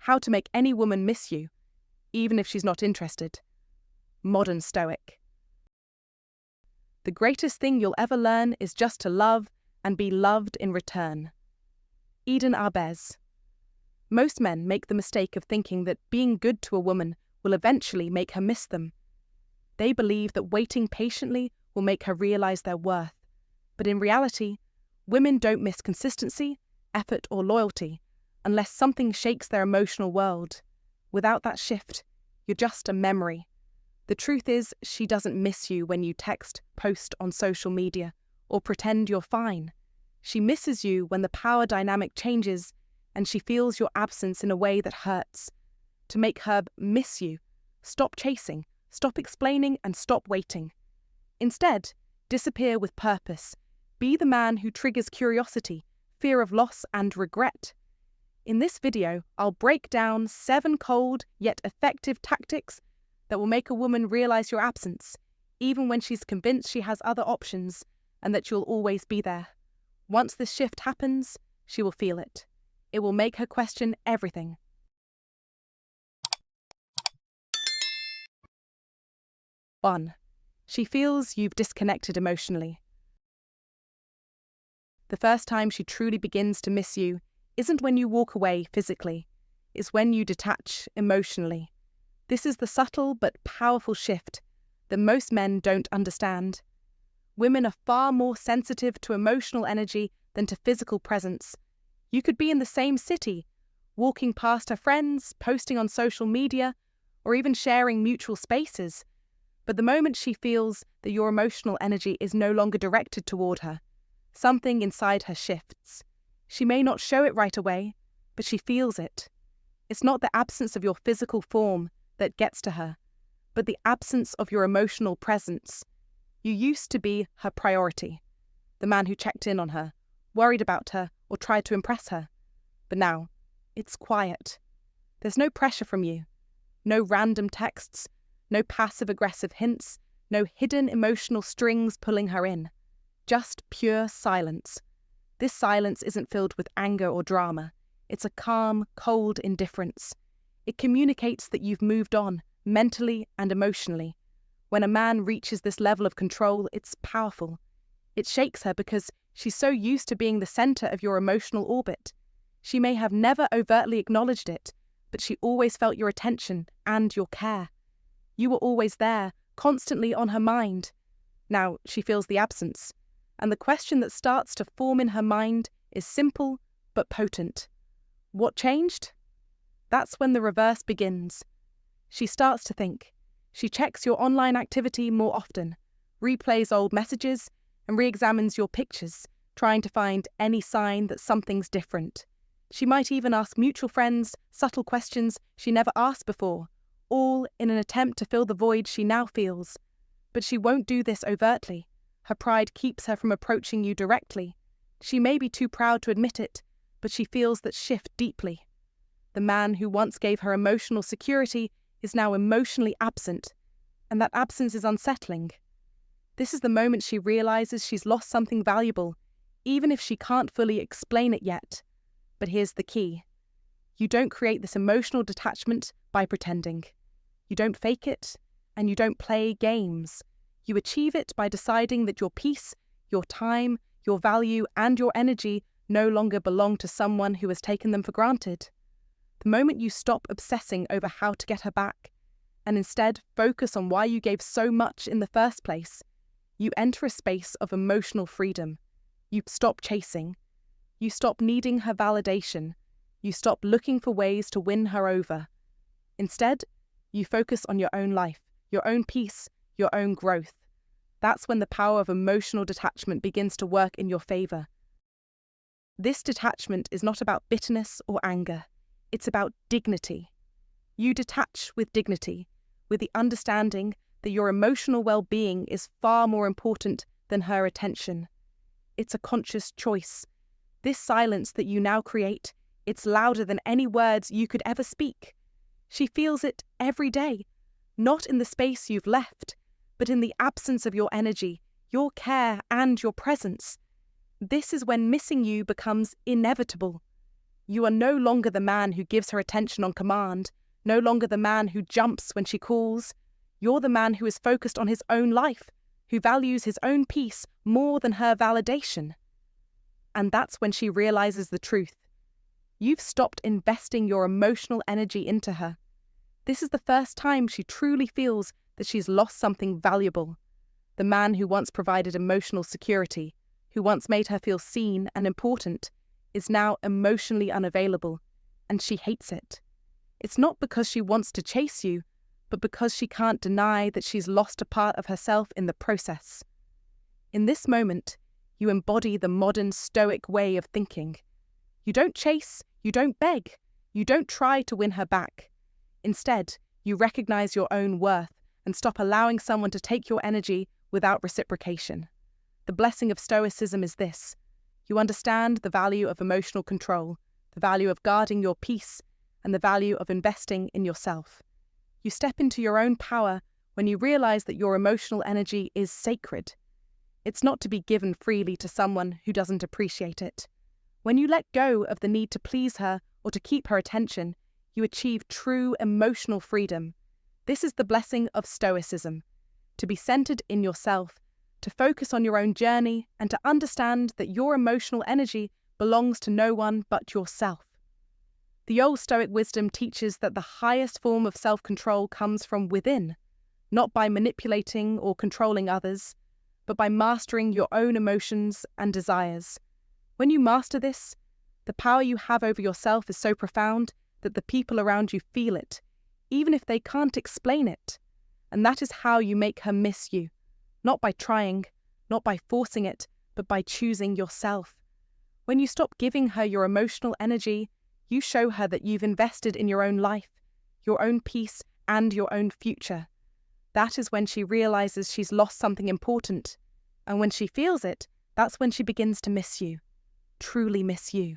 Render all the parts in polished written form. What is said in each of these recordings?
How to make any woman miss you, even if she's not interested. Modern Stoic. The greatest thing you'll ever learn is just to love and be loved in return. Eden Arbez. Most men make the mistake of thinking that being good to a woman will eventually make her miss them. They believe that waiting patiently will make her realize their worth. But in reality, women don't miss consistency, effort, or loyalty unless something shakes their emotional world. Without that shift, you're just a memory. The truth is, she doesn't miss you when you text, post on social media, or pretend you're fine. She misses you when the power dynamic changes and she feels your absence in a way that hurts. To make her miss you, stop chasing, stop explaining, and stop waiting. Instead, disappear with purpose. Be the man who triggers curiosity, fear of loss, and regret. In this video, I'll break down 7 cold yet effective tactics that will make a woman realize your absence, even when she's convinced she has other options and that you'll always be there. Once this shift happens, she will feel it. It will make her question everything. 1. She feels you've disconnected emotionally. The first time she truly begins to miss you isn't when you walk away physically, it's when you detach emotionally. This is the subtle but powerful shift that most men don't understand. Women are far more sensitive to emotional energy than to physical presence. You could be in the same city, walking past her friends, posting on social media, or even sharing mutual spaces. But the moment she feels that your emotional energy is no longer directed toward her, something inside her shifts. She may not show it right away, but she feels it. It's not the absence of your physical form that gets to her, but the absence of your emotional presence. You used to be her priority, the man who checked in on her, worried about her, or tried to impress her. But now, it's quiet. There's no pressure from you, no random texts, no passive-aggressive hints, no hidden emotional strings pulling her in. Just pure silence. This silence isn't filled with anger or drama. It's a calm, cold indifference. It communicates that you've moved on, mentally and emotionally. When a man reaches this level of control, it's powerful. It shakes her because she's so used to being the center of your emotional orbit. She may have never overtly acknowledged it, but she always felt your attention and your care. You were always there, constantly on her mind. Now she feels the absence, and the question that starts to form in her mind is simple but potent. What changed? That's when the reverse begins. She starts to think. She checks your online activity more often, replays old messages, and re-examines your pictures, trying to find any sign that something's different. She might even ask mutual friends subtle questions she never asked before, all in an attempt to fill the void she now feels. But she won't do this overtly. Her pride keeps her from approaching you directly. She may be too proud to admit it, but she feels that shift deeply. The man who once gave her emotional security is now emotionally absent, and that absence is unsettling. This is the moment she realizes she's lost something valuable, even if she can't fully explain it yet. But here's the key. You don't create this emotional detachment by pretending. You don't fake it, and you don't play games. You achieve it by deciding that your peace, your time, your value, and your energy no longer belong to someone who has taken them for granted. The moment you stop obsessing over how to get her back, and instead focus on why you gave so much in the first place, you enter a space of emotional freedom. You stop chasing. You stop needing her validation. You stop looking for ways to win her over. Instead, you focus on your own life, your own peace, your own growth. That's when the power of emotional detachment begins to work in your favor. This detachment is not about bitterness or anger. It's about dignity. You detach with dignity, with the understanding that your emotional well-being is far more important than her attention. It's a conscious choice. This silence that you now create, it's louder than any words you could ever speak. She feels it every day, not in the space you've left, but in the absence of your energy, your care, and your presence. This is when missing you becomes inevitable. You are no longer the man who gives her attention on command, no longer the man who jumps when she calls. You're the man who is focused on his own life, who values his own peace more than her validation. And that's when she realizes the truth. You've stopped investing your emotional energy into her. This is the first time she truly feels that she's lost something valuable. The man who once provided emotional security, who once made her feel seen and important, is now emotionally unavailable, and she hates it. It's not because she wants to chase you, but because she can't deny that she's lost a part of herself in the process. In this moment, you embody the modern Stoic way of thinking. You don't chase, you don't beg, you don't try to win her back. Instead, you recognize your own worth and stop allowing someone to take your energy without reciprocation. The blessing of Stoicism is this: you understand the value of emotional control, the value of guarding your peace, and the value of investing in yourself. You step into your own power when you realize that your emotional energy is sacred. It's not to be given freely to someone who doesn't appreciate it. When you let go of the need to please her or to keep her attention, you achieve true emotional freedom. This is the blessing of Stoicism: to be centered in yourself, to focus on your own journey, and to understand that your emotional energy belongs to no one but yourself. The old Stoic wisdom teaches that the highest form of self-control comes from within, not by manipulating or controlling others, but by mastering your own emotions and desires. When you master this, the power you have over yourself is so profound that the people around you feel it, even if they can't explain it. And that is how you make her miss you. Not by trying, not by forcing it, but by choosing yourself. When you stop giving her your emotional energy, you show her that you've invested in your own life, your own peace, and your own future. That is when she realizes she's lost something important. And when she feels it, that's when she begins to miss you. Truly miss you.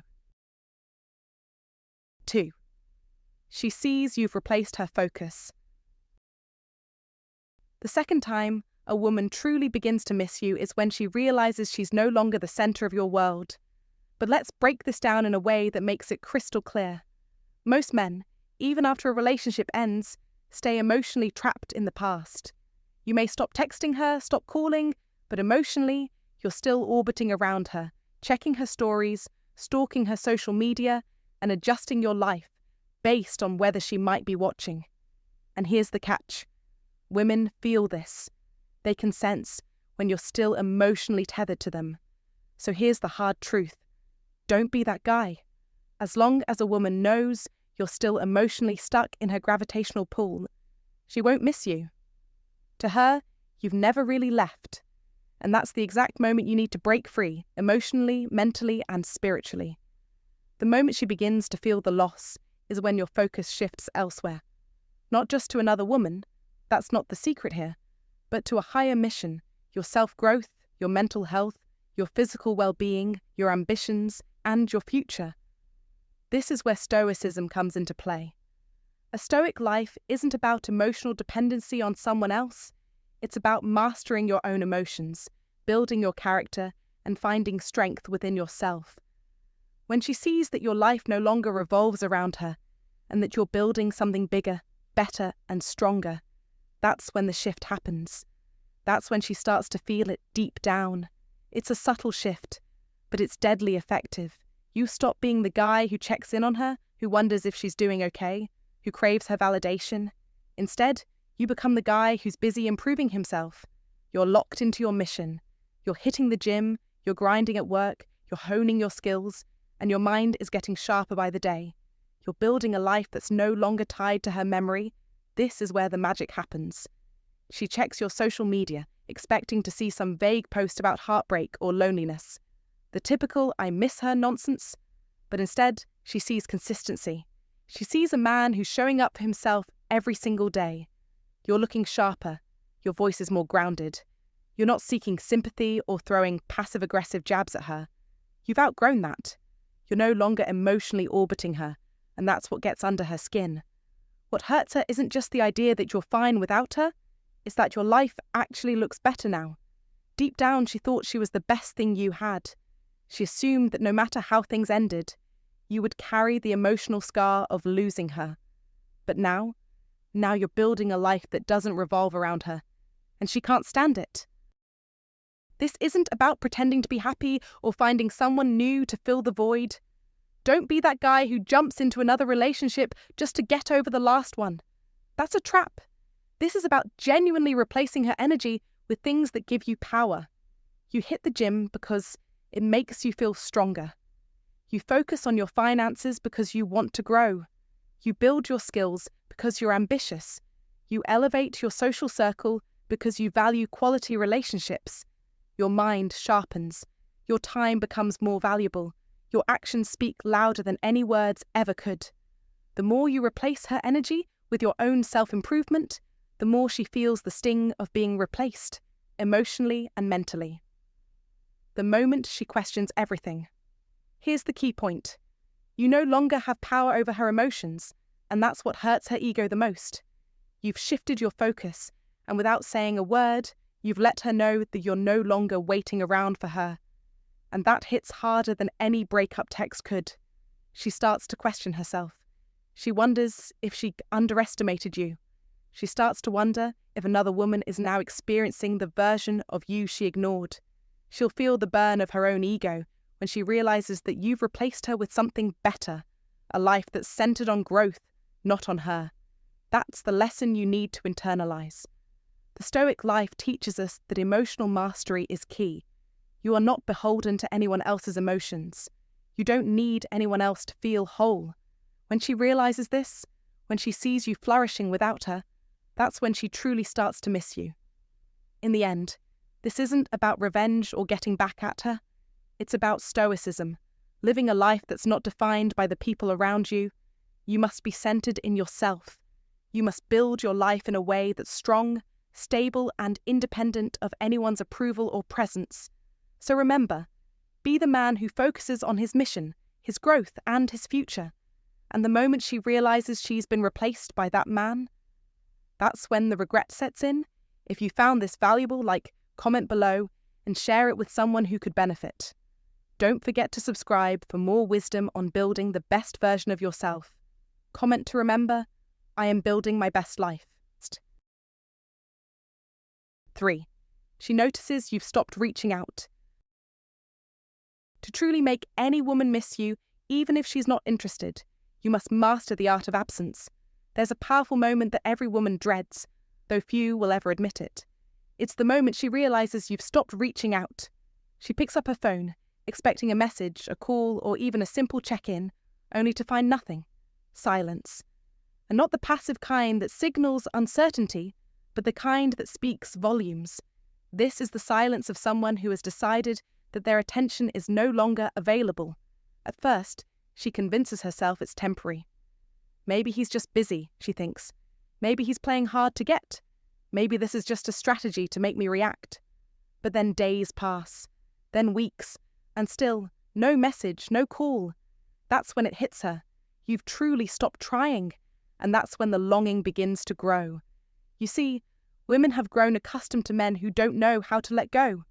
2. She sees you've replaced her focus. The second time a woman truly begins to miss you is when she realizes she's no longer the center of your world. But let's break this down in a way that makes it crystal clear. Most men, even after a relationship ends, stay emotionally trapped in the past. You may stop texting her, stop calling, but emotionally, you're still orbiting around her, checking her stories, stalking her social media, and adjusting your life based on whether she might be watching. And here's the catch. Women feel this. They can sense when you're still emotionally tethered to them. So here's the hard truth. Don't be that guy. As long as a woman knows you're still emotionally stuck in her gravitational pull, she won't miss you. To her, you've never really left. And that's the exact moment you need to break free, emotionally, mentally, and spiritually. The moment she begins to feel the loss is when your focus shifts elsewhere. Not just to another woman, that's not the secret here, but to a higher mission, your self-growth, your mental health, your physical well-being, your ambitions, and your future. This is where Stoicism comes into play. A Stoic life isn't about emotional dependency on someone else. It's about mastering your own emotions, building your character, and finding strength within yourself. When she sees that your life no longer revolves around her, and that you're building something bigger, better, and stronger, that's when the shift happens. That's when she starts to feel it deep down. It's a subtle shift, but it's deadly effective. You stop being the guy who checks in on her, who wonders if she's doing okay, who craves her validation. Instead, you become the guy who's busy improving himself. You're locked into your mission. You're hitting the gym, you're grinding at work, you're honing your skills, and your mind is getting sharper by the day. You're building a life that's no longer tied to her memory. This is where the magic happens. She checks your social media, expecting to see some vague post about heartbreak or loneliness. The typical "I miss her" nonsense. But instead, she sees consistency. She sees a man who's showing up for himself every single day. You're looking sharper. Your voice is more grounded. You're not seeking sympathy or throwing passive-aggressive jabs at her. You've outgrown that. You're no longer emotionally orbiting her, and that's what gets under her skin. What hurts her isn't just the idea that you're fine without her, it's that your life actually looks better now. Deep down, she thought she was the best thing you had. She assumed that no matter how things ended, you would carry the emotional scar of losing her. But now you're building a life that doesn't revolve around her, and she can't stand it. This isn't about pretending to be happy or finding someone new to fill the void. Don't be that guy who jumps into another relationship just to get over the last one. That's a trap. This is about genuinely replacing her energy with things that give you power. You hit the gym because it makes you feel stronger. You focus on your finances because you want to grow. You build your skills because you're ambitious. You elevate your social circle because you value quality relationships. Your mind sharpens. Your time becomes more valuable. Your actions speak louder than any words ever could. The more you replace her energy with your own self-improvement, the more she feels the sting of being replaced, emotionally and mentally. The moment she questions everything. Here's the key point. You no longer have power over her emotions, and that's what hurts her ego the most. You've shifted your focus, and without saying a word, you've let her know that you're no longer waiting around for her. And that hits harder than any breakup text could. She starts to question herself. She wonders if she underestimated you. She starts to wonder if another woman is now experiencing the version of you she ignored. She'll feel the burn of her own ego when she realizes that you've replaced her with something better, a life that's centered on growth, not on her. That's the lesson you need to internalize. The Stoic life teaches us that emotional mastery is key. You are not beholden to anyone else's emotions. You don't need anyone else to feel whole. When she realizes this, when she sees you flourishing without her, that's when she truly starts to miss you. In the end, this isn't about revenge or getting back at her. It's about Stoicism, living a life that's not defined by the people around you. You must be centered in yourself. You must build your life in a way that's strong, stable, and independent of anyone's approval or presence. So remember, be the man who focuses on his mission, his growth, and his future. And the moment she realizes she's been replaced by that man, that's when the regret sets in. If you found this valuable, comment below and share it with someone who could benefit. Don't forget to subscribe for more wisdom on building the best version of yourself. Comment to remember, I am building my best life. 3. She notices you've stopped reaching out. To truly make any woman miss you, even if she's not interested, you must master the art of absence. There's a powerful moment that every woman dreads, though few will ever admit it. It's the moment she realizes you've stopped reaching out. She picks up her phone, expecting a message, a call, or even a simple check-in, only to find nothing. Silence. And not the passive kind that signals uncertainty, but the kind that speaks volumes. This is the silence of someone who has decided that their attention is no longer available. At first, she convinces herself it's temporary. Maybe he's just busy, she thinks. Maybe he's playing hard to get. Maybe this is just a strategy to make me react. But then days pass, then weeks, and still, no message, no call. That's when it hits her. You've truly stopped trying, and that's when the longing begins to grow. You see, women have grown accustomed to men who don't know how to let go.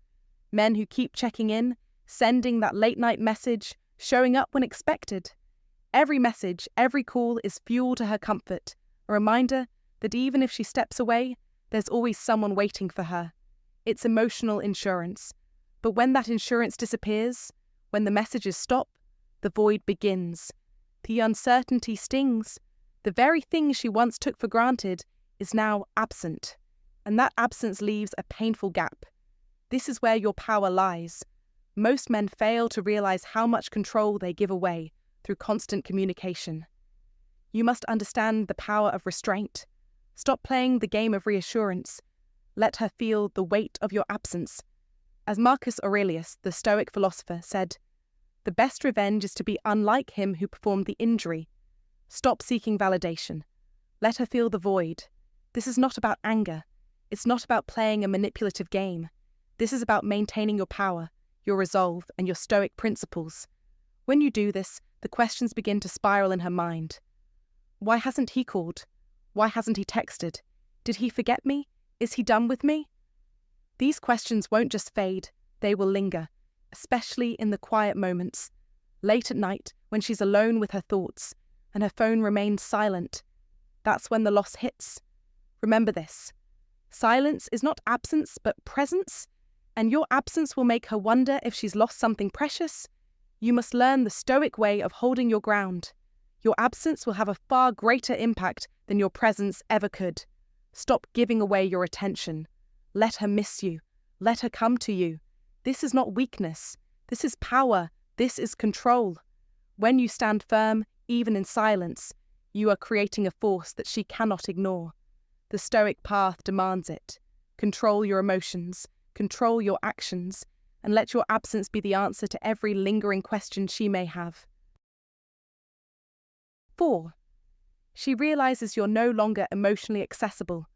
Men who keep checking in, sending that late-night message, showing up when expected. Every message, every call is fuel to her comfort, a reminder that even if she steps away, there's always someone waiting for her. It's emotional insurance. But when that insurance disappears, when the messages stop, the void begins. The uncertainty stings. The very thing she once took for granted is now absent. And that absence leaves a painful gap. This is where your power lies. Most men fail to realize how much control they give away through constant communication. You must understand the power of restraint. Stop playing the game of reassurance. Let her feel the weight of your absence. As Marcus Aurelius, the Stoic philosopher, said, "The best revenge is to be unlike him who performed the injury." Stop seeking validation. Let her feel the void. This is not about anger. It's not about playing a manipulative game. This is about maintaining your power, your resolve, and your Stoic principles. When you do this, the questions begin to spiral in her mind. Why hasn't he called? Why hasn't he texted? Did he forget me? Is he done with me? These questions won't just fade, they will linger, especially in the quiet moments. Late at night, when she's alone with her thoughts and her phone remains silent. That's when the loss hits. Remember this. Silence is not absence, but presence, and your absence will make her wonder if she's lost something precious. You must learn the Stoic way of holding your ground. Your absence will have a far greater impact than your presence ever could. Stop giving away your attention. Let her miss you. Let her come to you. This is not weakness. This is power. This is control. When you stand firm, even in silence, you are creating a force that she cannot ignore. The Stoic path demands it. Control your emotions, control your actions, and let your absence be the answer to every lingering question she may have. 4. She realizes you're no longer emotionally accessible.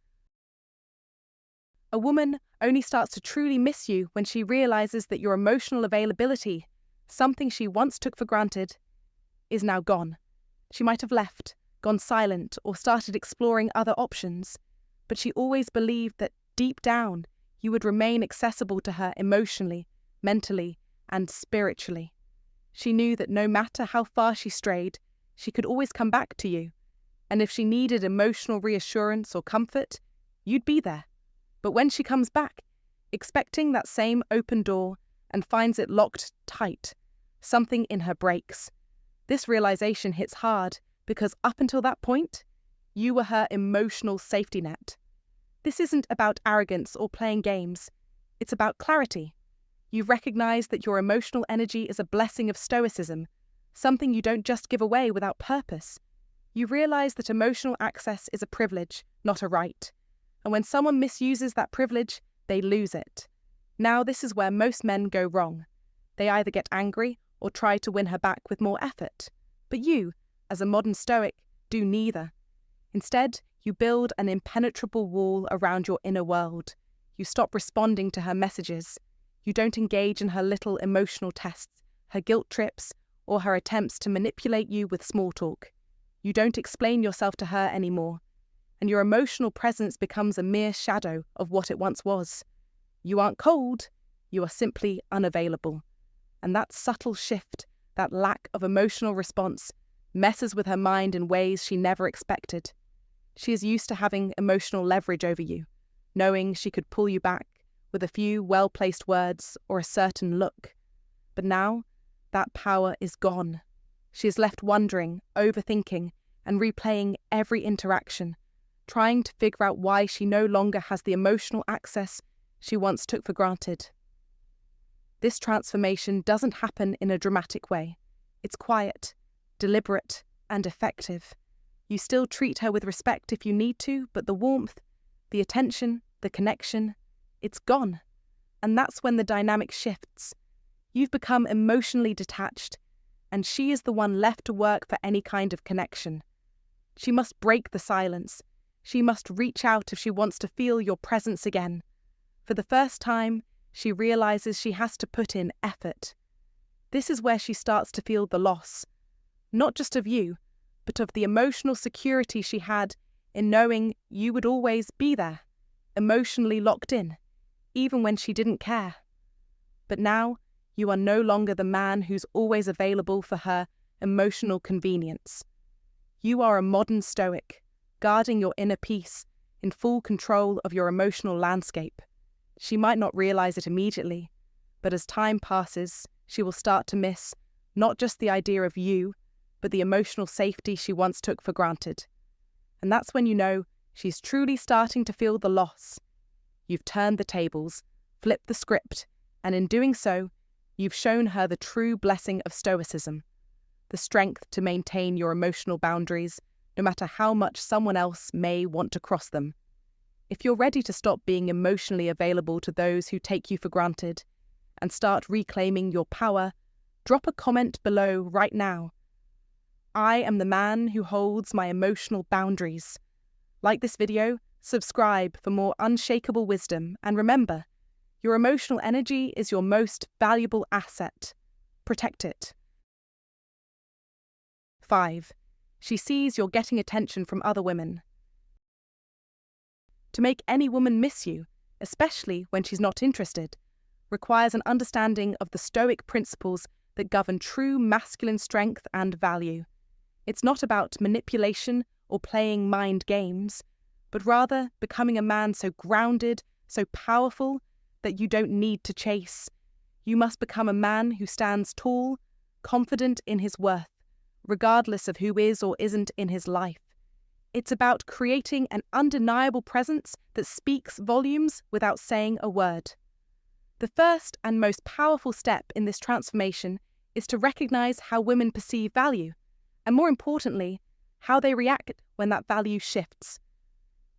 A woman only starts to truly miss you when she realizes that your emotional availability, something she once took for granted, is now gone. She might have left, gone silent, or started exploring other options, but she always believed that deep down you would remain accessible to her emotionally, mentally, and spiritually. She knew that no matter how far she strayed, she could always come back to you, and if she needed emotional reassurance or comfort, you'd be there. But when she comes back, expecting that same open door and finds it locked tight, something in her breaks. This realization hits hard because up until that point, you were her emotional safety net. This isn't about arrogance or playing games. It's about clarity. You've recognized that your emotional energy is a blessing of Stoicism, something you don't just give away without purpose. You realize that emotional access is a privilege, not a right. And when someone misuses that privilege, they lose it. Now this is where most men go wrong. They either get angry or try to win her back with more effort. But you, as a modern Stoic, do neither. Instead, you build an impenetrable wall around your inner world. You stop responding to her messages. You don't engage in her little emotional tests, her guilt trips, or her attempts to manipulate you with small talk. You don't explain yourself to her anymore, and your emotional presence becomes a mere shadow of what it once was. You aren't cold, you are simply unavailable. And that subtle shift, that lack of emotional response, messes with her mind in ways she never expected. She is used to having emotional leverage over you, knowing she could pull you back with a few well-placed words or a certain look. But now, that power is gone. She is left wondering, overthinking, and replaying every interaction, trying to figure out why she no longer has the emotional access she once took for granted. This transformation doesn't happen in a dramatic way. It's quiet, deliberate, and effective. You still treat her with respect if you need to, but the warmth, the attention, the connection, it's gone. And that's when the dynamic shifts. You've become emotionally detached, and she is the one left to work for any kind of connection. She must break the silence. She must reach out if she wants to feel your presence again. For the first time, she realizes she has to put in effort. This is where she starts to feel the loss, not just of you, but of the emotional security she had in knowing you would always be there, emotionally locked in, even when she didn't care. But now, you are no longer the man who's always available for her emotional convenience. You are a modern Stoic, guarding your inner peace, in full control of your emotional landscape. She might not realize it immediately, but as time passes, she will start to miss not just the idea of you, but the emotional safety she once took for granted. And that's when you know she's truly starting to feel the loss. You've turned the tables, flipped the script, and in doing so, you've shown her the true blessing of Stoicism, the strength to maintain your emotional boundaries, no matter how much someone else may want to cross them. If you're ready to stop being emotionally available to those who take you for granted and start reclaiming your power, drop a comment below right now. I am the man who holds my emotional boundaries. Like this video, subscribe for more unshakable wisdom, and remember, your emotional energy is your most valuable asset. Protect it. 5. She sees you're getting attention from other women. To make any woman miss you, especially when she's not interested, requires an understanding of the Stoic principles that govern true masculine strength and value. It's not about manipulation or playing mind games, but rather becoming a man so grounded, so powerful, that you don't need to chase. You must become a man who stands tall, confident in his worth, regardless of who is or isn't in his life. It's about creating an undeniable presence that speaks volumes without saying a word. The first and most powerful step in this transformation is to recognize how women perceive value, and more importantly, how they react when that value shifts.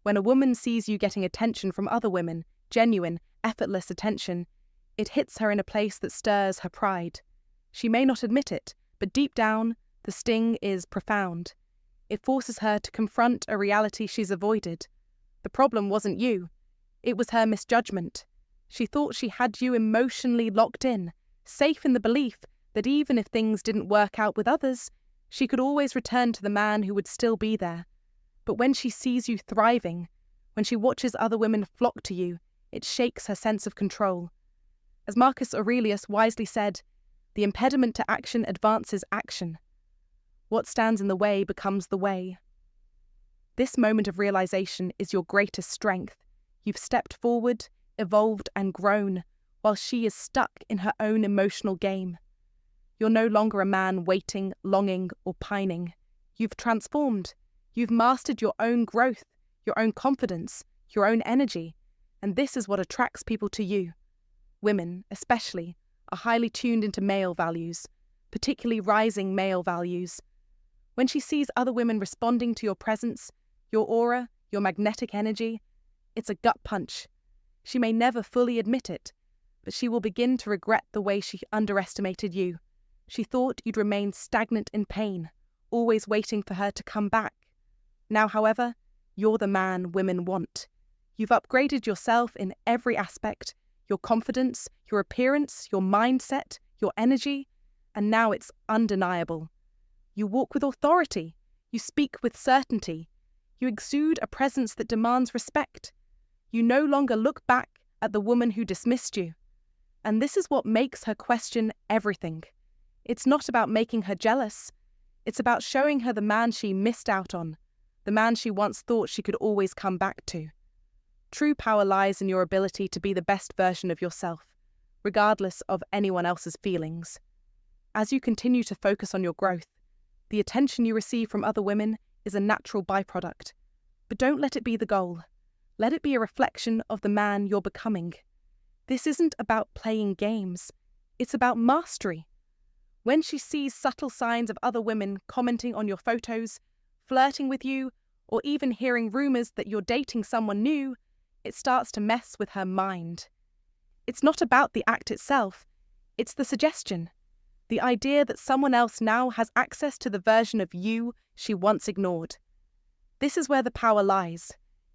When a woman sees you getting attention from other women, genuine, effortless attention, it hits her in a place that stirs her pride. She may not admit it, but deep down, the sting is profound. It forces her to confront a reality she's avoided. The problem wasn't you. It was her misjudgment. She thought she had you emotionally locked in, safe in the belief that even if things didn't work out with others, she could always return to the man who would still be there. But when she sees you thriving, when she watches other women flock to you, it shakes her sense of control. As Marcus Aurelius wisely said, the impediment to action advances action. What stands in the way becomes the way. This moment of realization is your greatest strength. You've stepped forward, evolved and grown, while she is stuck in her own emotional game. You're no longer a man waiting, longing, or pining. You've transformed. You've mastered your own growth, your own confidence, your own energy, and this is what attracts people to you. Women, especially, are highly tuned into male values, particularly rising male values. When she sees other women responding to your presence, your aura, your magnetic energy, it's a gut punch. She may never fully admit it, but she will begin to regret the way she underestimated you. She thought you'd remain stagnant in pain, always waiting for her to come back. Now, however, you're the man women want. You've upgraded yourself in every aspect, your confidence, your appearance, your mindset, your energy, and now it's undeniable. You walk with authority. You speak with certainty. You exude a presence that demands respect. You no longer look back at the woman who dismissed you. And this is what makes her question everything. It's not about making her jealous. It's about showing her the man she missed out on, the man she once thought she could always come back to. True power lies in your ability to be the best version of yourself, regardless of anyone else's feelings. As you continue to focus on your growth, the attention you receive from other women is a natural byproduct. But don't let it be the goal. Let it be a reflection of the man you're becoming. This isn't about playing games. It's about mastery. When she sees subtle signs of other women commenting on your photos, flirting with you, or even hearing rumors that you're dating someone new, it starts to mess with her mind. It's not about the act itself. It's the suggestion. The idea that someone else now has access to the version of you she once ignored. This is where the power lies.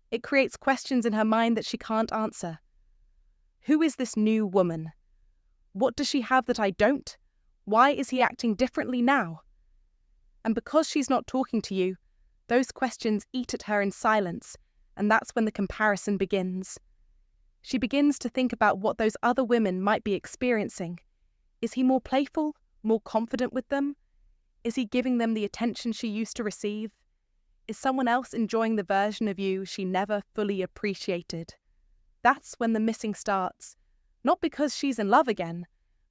It creates questions in her mind that she can't answer. Who is this new woman? What does she have that I don't? Why is he acting differently now? And because she's not talking to you, those questions eat at her in silence, and that's when the comparison begins. She begins to think about what those other women might be experiencing. Is he more playful, more confident with them? Is he giving them the attention she used to receive? Is someone else enjoying the version of you she never fully appreciated? That's when the missing starts, not because she's in love again,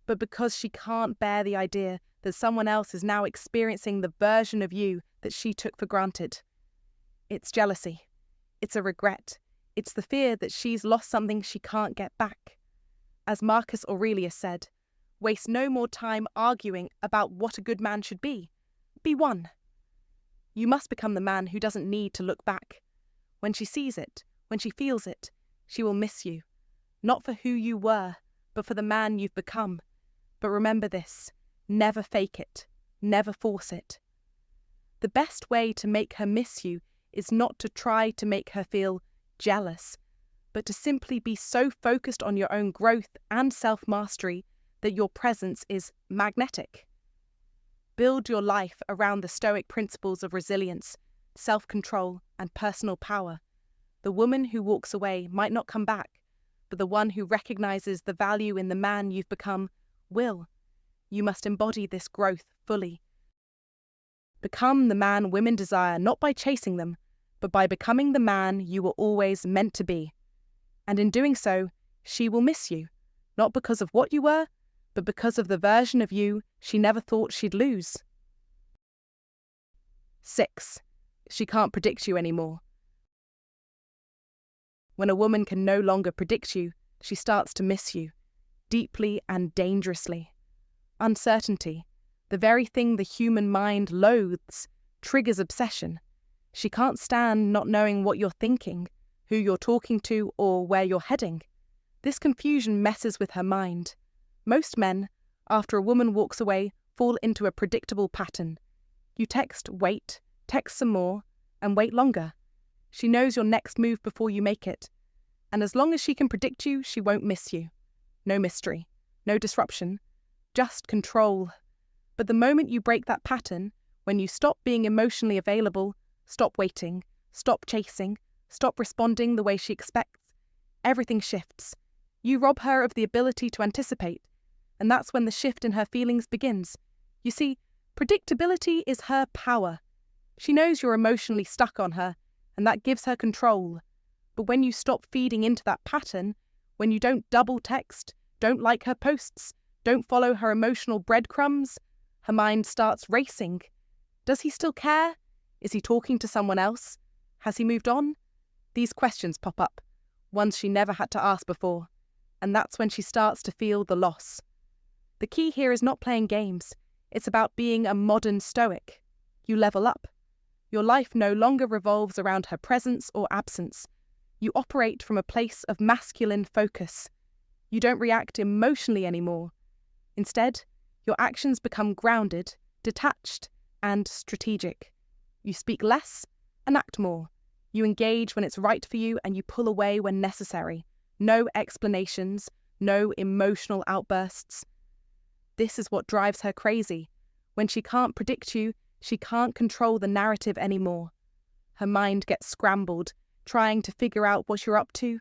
but because she can't bear the idea that someone else is now experiencing the version of you that she took for granted. It's jealousy. It's a regret. It's the fear that she's lost something she can't get back. As Marcus Aurelius said, waste no more time arguing about what a good man should be. Be one. You must become the man who doesn't need to look back. When she sees it, when she feels it, she will miss you. Not for who you were, but for the man you've become. But remember this, never fake it, never force it. The best way to make her miss you is not to try to make her feel jealous, but to simply be so focused on your own growth and self-mastery that your presence is magnetic. Build your life around the Stoic principles of resilience, self-control, and personal power. The woman who walks away might not come back, but the one who recognizes the value in the man you've become will. you must embody this growth fully. Become the man women desire not by chasing them, but by becoming the man you were always meant to be. And in doing so, she will miss you, not because of what you were, but because of the version of you she never thought she'd lose. 6. She can't predict you anymore. When a woman can no longer predict you, she starts to miss you, deeply and dangerously. Uncertainty, the very thing the human mind loathes, triggers obsession. She can't stand not knowing what you're thinking, who you're talking to, or where you're heading. This confusion messes with her mind. Most men, after a woman walks away, fall into a predictable pattern. You text, wait, text some more, and wait longer. She knows your next move before you make it. And as long as she can predict you, she won't miss you. No mystery, no disruption, just control. But the moment you break that pattern, when you stop being emotionally available, stop waiting, stop chasing, stop responding the way she expects, everything shifts. You rob her of the ability to anticipate, and that's when the shift in her feelings begins. You see, predictability is her power. She knows you're emotionally stuck on her, and that gives her control. But when you stop feeding into that pattern, when you don't double text, don't like her posts, don't follow her emotional breadcrumbs, her mind starts racing. Does he still care? Is he talking to someone else? Has he moved on? These questions pop up, ones she never had to ask before, and that's when she starts to feel the loss. The key here is not playing games. It's about being a modern Stoic. You level up. Your life no longer revolves around her presence or absence. You operate from a place of masculine focus. You don't react emotionally anymore. Instead, your actions become grounded, detached, and strategic. You speak less and act more. You engage when it's right for you and you pull away when necessary. No explanations, no emotional outbursts. This is what drives her crazy. When she can't predict you, she can't control the narrative anymore. Her mind gets scrambled, trying to figure out what you're up to.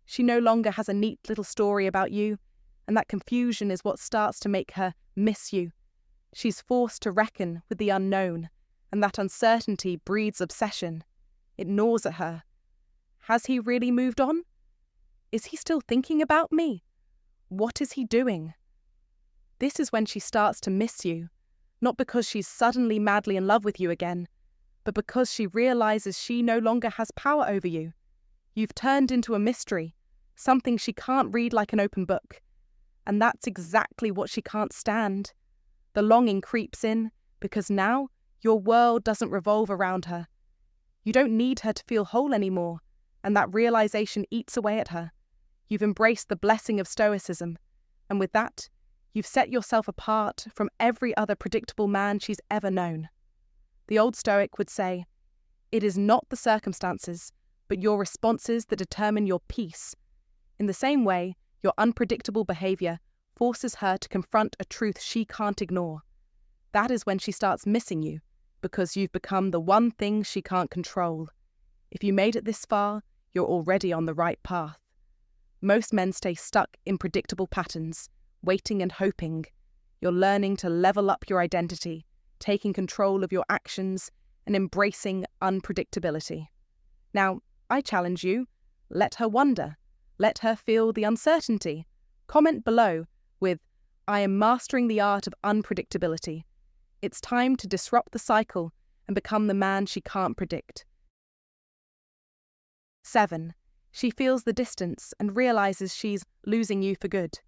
She no longer has a neat little story about you, and that confusion is what starts to make her miss you. She's forced to reckon with the unknown, and that uncertainty breeds obsession. It gnaws at her. Has he really moved on? Is he still thinking about me? What is he doing? This is when she starts to miss you, not because she's suddenly madly in love with you again, but because she realizes she no longer has power over you. You've turned into a mystery, something she can't read like an open book. And that's exactly what she can't stand. The longing creeps in, because now your world doesn't revolve around her. You don't need her to feel whole anymore, and that realization eats away at her. You've embraced the blessing of Stoicism, and with that, you've set yourself apart from every other predictable man she's ever known. The old Stoic would say, "It is not the circumstances, but your responses that determine your peace." In the same way, your unpredictable behavior forces her to confront a truth she can't ignore. That is when she starts missing you, because you've become the one thing she can't control. If you made it this far, you're already on the right path. Most men stay stuck in predictable patterns, waiting and hoping. You're learning to level up your identity, taking control of your actions, and embracing unpredictability. Now, I challenge you, let her wonder. Let her feel the uncertainty. Comment below with, "I am mastering the art of unpredictability." It's time to disrupt the cycle and become the man she can't predict. 7. She feels the distance and realizes she's losing you for good.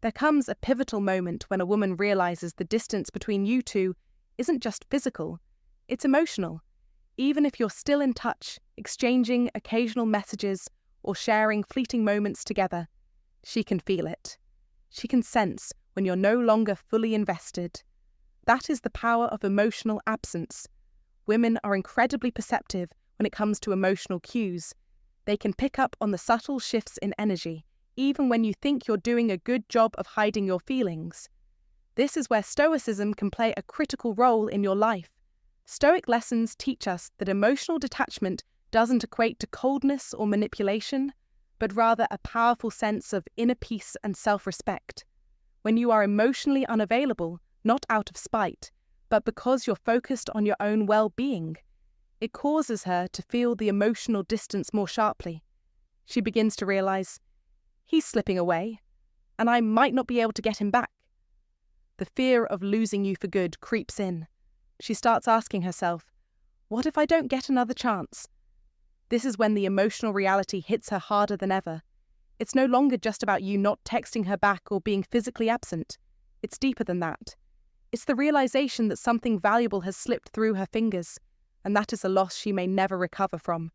There comes a pivotal moment when a woman realizes the distance between you two isn't just physical, it's emotional. Even if you're still in touch, exchanging occasional messages or sharing fleeting moments together, she can feel it. She can sense when you're no longer fully invested. That is the power of emotional absence. Women are incredibly perceptive when it comes to emotional cues. They can pick up on the subtle shifts in energy, even when you think you're doing a good job of hiding your feelings. This is where Stoicism can play a critical role in your life. Stoic lessons teach us that emotional detachment doesn't equate to coldness or manipulation, but rather a powerful sense of inner peace and self-respect. when you are emotionally unavailable, not out of spite, but because you're focused on your own well-being. It causes her to feel the emotional distance more sharply. She begins to realize, he's slipping away, and I might not be able to get him back. The fear of losing you for good creeps in. She starts asking herself, what if I don't get another chance? This is when the emotional reality hits her harder than ever. It's no longer just about you not texting her back or being physically absent. It's deeper than that. It's the realization that something valuable has slipped through her fingers, and that is a loss she may never recover from.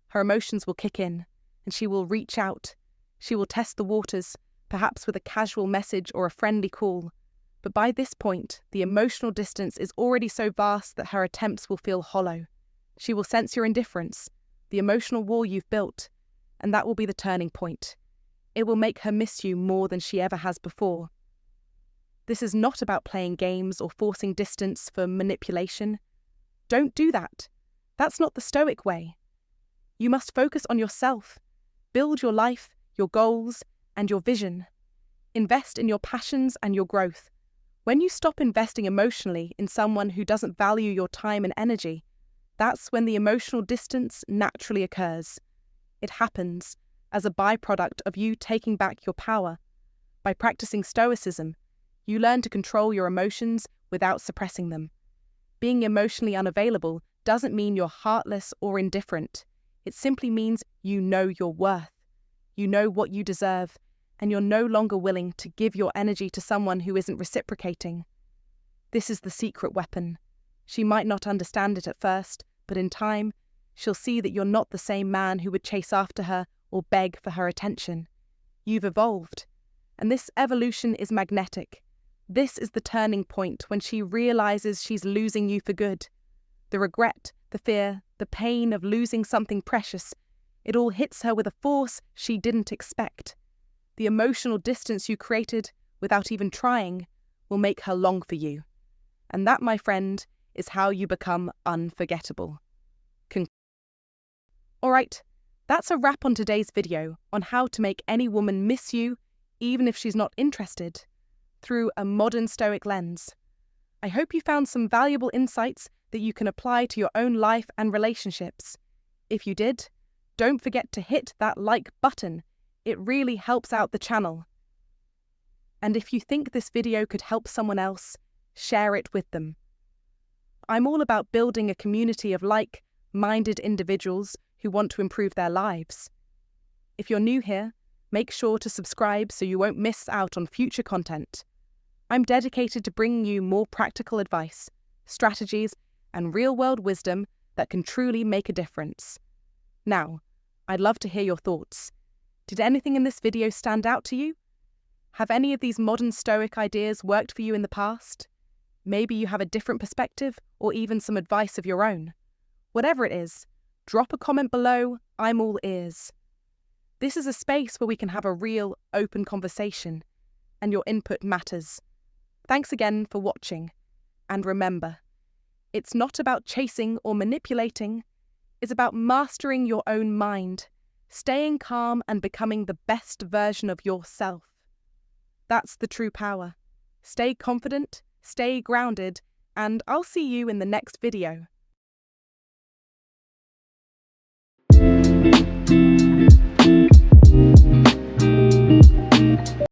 Her emotions will kick in, and she will reach out. She will test the waters, perhaps with a casual message or a friendly call. But by this point, the emotional distance is already so vast that her attempts will feel hollow. She will sense your indifference, the emotional wall you've built, and that will be the turning point. It will make her miss you more than she ever has before. This is not about playing games or forcing distance for manipulation. Don't do that. That's not the Stoic way. You must focus on yourself. Build your life, your goals, and your vision. Invest in your passions and your growth. When you stop investing emotionally in someone who doesn't value your time and energy, that's when the emotional distance naturally occurs. It happens as a byproduct of you taking back your power. By practicing Stoicism, you learn to control your emotions without suppressing them. Being emotionally unavailable doesn't mean you're heartless or indifferent. It simply means you know your worth. You know what you deserve, and you're no longer willing to give your energy to someone who isn't reciprocating. This is the secret weapon. She might not understand it at first, but in time, she'll see that you're not the same man who would chase after her or beg for her attention. You've evolved, and this evolution is magnetic. This is the turning point when she realizes she's losing you for good. The regret, the fear, the pain of losing something precious, it all hits her with a force she didn't expect. The emotional distance you created, without even trying, will make her long for you. And that, my friend, is how you become unforgettable. Alright, that's a wrap on today's video on how to make any woman miss you, even if she's not interested, through a modern Stoic lens. I hope you found some valuable insights that you can apply to your own life and relationships. If you did, don't forget to hit that like button. It really helps out the channel. And if you think this video could help someone else, share it with them. I'm all about building a community of like-minded individuals who want to improve their lives. If you're new here, make sure to subscribe so you won't miss out on future content. I'm dedicated to bringing you more practical advice, strategies, and real-world wisdom that can truly make a difference. Now, I'd love to hear your thoughts. Did anything in this video stand out to you? Have any of these modern Stoic ideas worked for you in the past? Maybe you have a different perspective or even some advice of your own. Whatever it is, drop a comment below. I'm all ears. This is a space where we can have a real, open conversation, and your input matters. Thanks again for watching. And remember, it's not about chasing or manipulating. It's about mastering your own mind, staying calm and becoming the best version of yourself. That's the true power. Stay confident, stay grounded, and I'll see you in the next video.